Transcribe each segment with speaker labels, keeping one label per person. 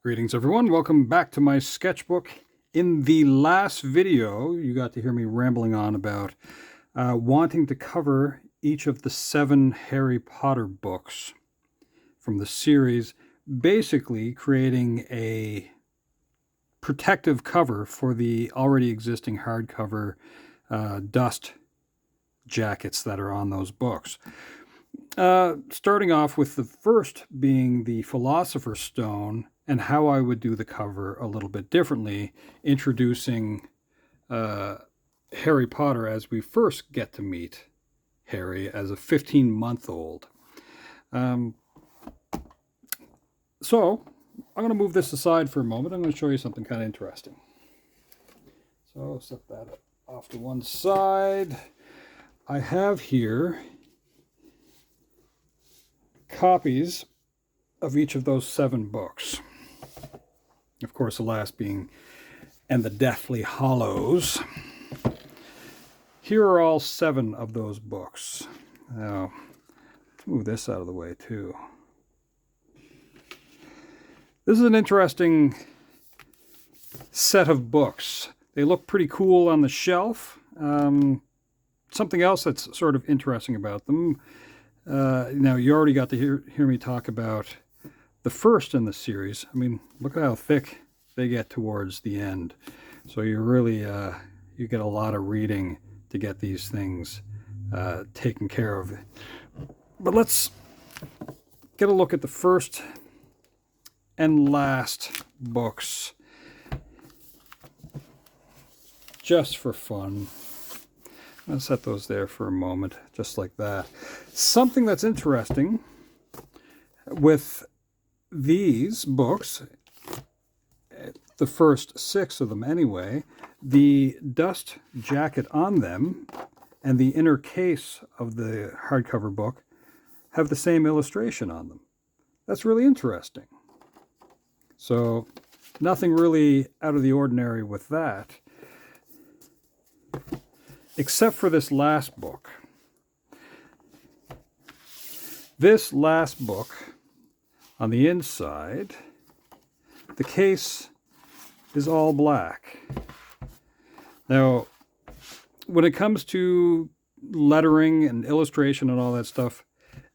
Speaker 1: Greetings everyone, welcome back to my sketchbook. In the last video, you got to hear me rambling on about wanting to cover each of the 7 Harry Potter books from the series, basically creating a protective cover for the already existing hardcover dust jackets that are on those books. Starting off with the first being the Philosopher's Stone, and how I would do the cover a little bit differently, introducing Harry Potter as we first get to meet Harry as a 15-month-old. So I'm going to move this aside for a moment. I'm going to show you something kind of interesting. So set that off to one side. I have here copies of each of those 7 books. Of course, the last being "And the Deathly Hallows." Here are all 7 of those books. Now, let's move this out of the way too. This is an interesting set of books. They look pretty cool on the shelf. Something else that's sort of interesting about them. Now, you already got to hear me talk about the first in the series. I mean, look at how thick they get towards the end. So you really, you get a lot of reading to get these things taken care of. But let's get a look at the first and last books, just for fun. I'm going to set those there for a moment, just like that. Something that's interesting with these books, the first 6 of them anyway, the dust jacket on them and the inner case of the hardcover book have the same illustration on them. That's really interesting. So nothing really out of the ordinary with that, except for this last book. This last book, on the inside, the case is all black. Now, when it comes to lettering and illustration and all that stuff,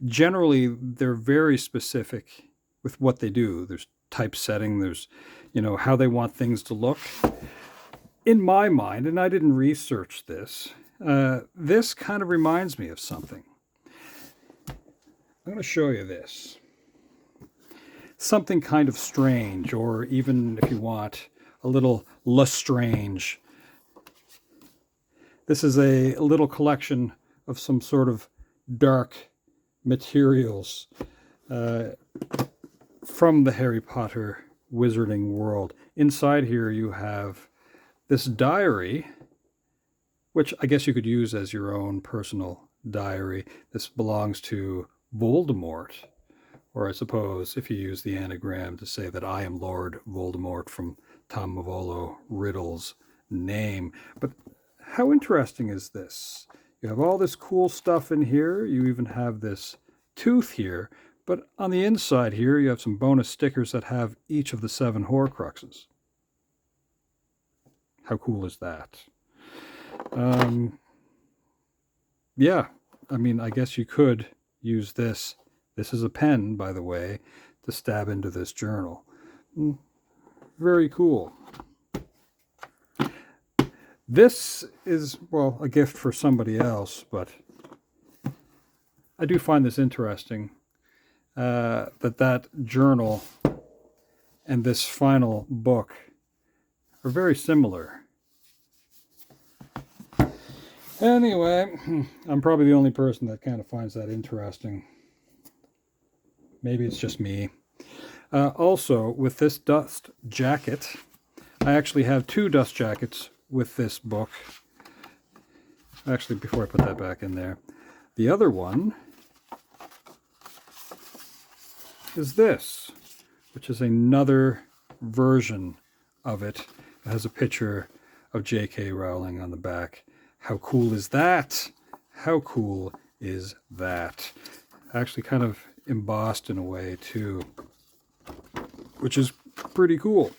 Speaker 1: generally they're very specific with what they do. There's typesetting, there's, how they want things to look. In my mind, and I didn't research this, this kind of reminds me of something. I'm going to show you this. Something kind of strange, or even, if you want, a little Lestrange. This is a little collection of some sort of dark materials from the Harry Potter wizarding world. Inside here you have this diary, which I guess you could use as your own personal diary. This belongs to Voldemort. Or I suppose if you use the anagram to say that I am Lord Voldemort from Tom Mavolo Riddle's name. But how interesting is this? You have all this cool stuff in here. You even have this tooth here. But on the inside here, you have some bonus stickers that have each of the 7 Horcruxes. How cool is that? Yeah, I mean, I guess you could use this. This is a pen, by the way, to stab into this journal. Very cool. This is, well, a gift for somebody else, but I do find this interesting, that journal and this final book are very similar. Anyway, I'm probably the only person that kind of finds that interesting. Maybe it's just me. Also, with this dust jacket, I actually have 2 dust jackets with this book. Actually, before I put that back in there, the other one is this, which is another version of it. It has a picture of J.K. Rowling on the back. How cool is that? How cool is that? Actually kind of embossed in a way too, which is pretty cool.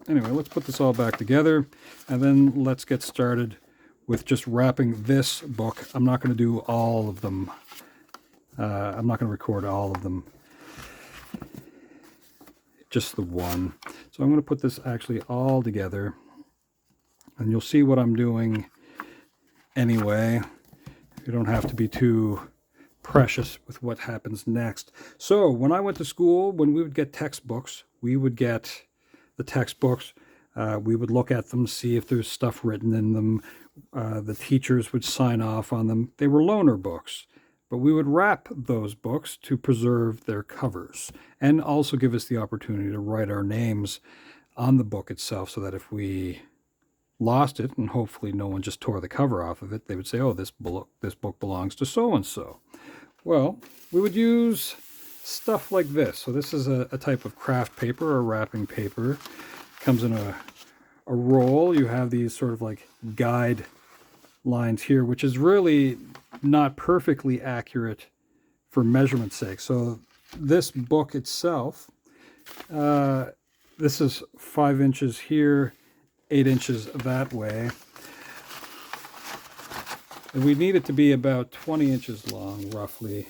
Speaker 1: Anyway, let's put this all back together, and then let's get started with just wrapping this book. I'm not going to do all of them. I'm not going to record all of them. Just the one. So I'm going to put this actually all together, and you'll see what I'm doing anyway. You don't have to be too precious with what happens next. So when I went to school, when we would get textbooks, we would get the textbooks. We would look at them, see if there's stuff written in them. The teachers would sign off on them. They were loaner books, but we would wrap those books to preserve their covers and also give us the opportunity to write our names on the book itself, so that if we lost it, and hopefully no one just tore the cover off of it, they would say, oh, this book belongs to so-and-so. Well, we would use stuff like this. So this is a type of Kraft paper or wrapping paper. It comes in a roll. You have these sort of like guide lines here, which is really not perfectly accurate for measurement's sake. So this book itself, this is 5 inches here, 8 inches that way. And we need it to be about 20 inches long, roughly,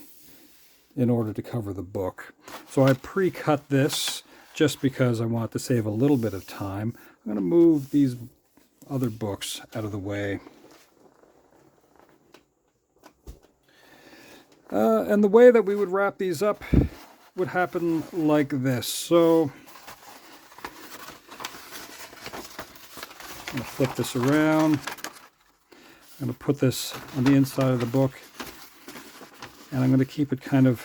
Speaker 1: in order to cover the book. So I pre-cut this just because I want to save a little bit of time. I'm going to move these other books out of the way. And the way that we would wrap these up would happen like this. So I'm going to flip this around. I'm going to put this on the inside of the book, and I'm going to keep it kind of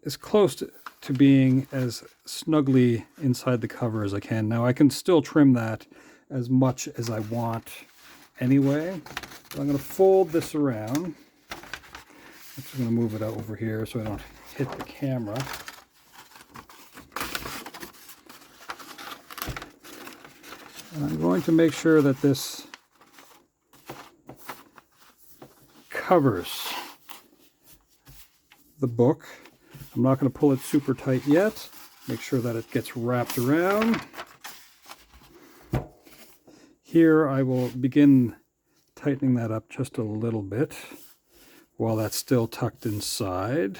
Speaker 1: as close to being as snugly inside the cover as I can. Now I can still trim that as much as I want anyway. So I'm going to fold this around. I'm just going to move it out over here so I don't hit the camera. And I'm going to make sure that this covers the book. I'm not going to pull it super tight yet. Make sure that it gets wrapped around. Here I will begin tightening that up just a little bit while that's still tucked inside.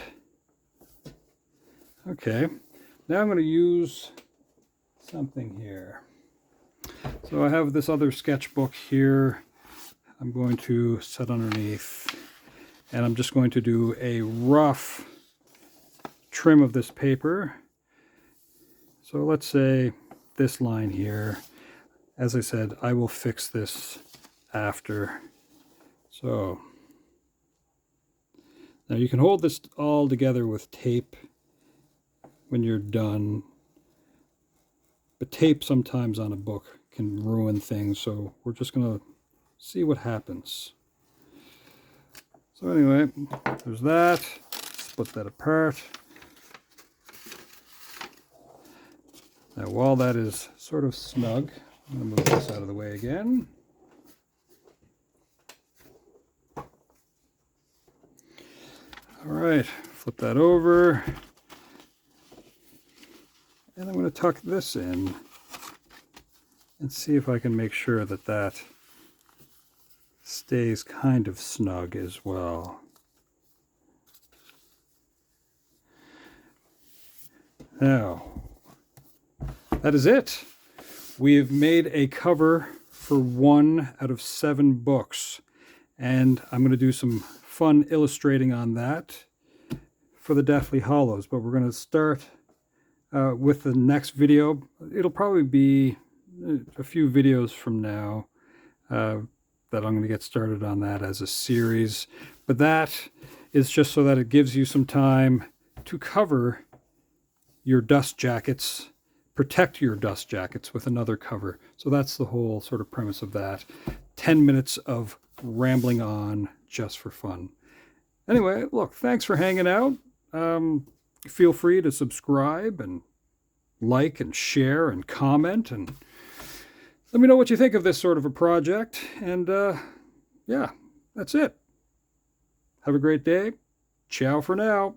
Speaker 1: Okay, now I'm going to use something here. So I have this other sketchbook here I'm going to set underneath, and I'm just going to do a rough trim of this paper. So let's say this line here. As I said, I will fix this after. So now you can hold this all together with tape when you're done, but tape sometimes on a book can ruin things, so we're just going to see what happens. So anyway, there's that. Split that apart. Now while that is sort of snug, I'm going to move this out of the way again. All right, flip that over. And I'm going to tuck this in and see if I can make sure that that stays kind of snug as well. Now, that is it. We've made a cover for 1 out of 7 books, and I'm going to do some fun illustrating on that for the Deathly Hallows, but we're going to start with the next video. It'll probably be a few videos from now that I'm going to get started on that as a series, but that is just so that it gives you some time to cover your dust jackets, protect your dust jackets with another cover. So that's the whole sort of premise of that. 10 minutes of rambling on just for fun. Anyway, look, thanks for hanging out. Feel free to subscribe and like and share and comment, and let me know what you think of this sort of a project. And yeah, that's it. Have a great day. Ciao for now.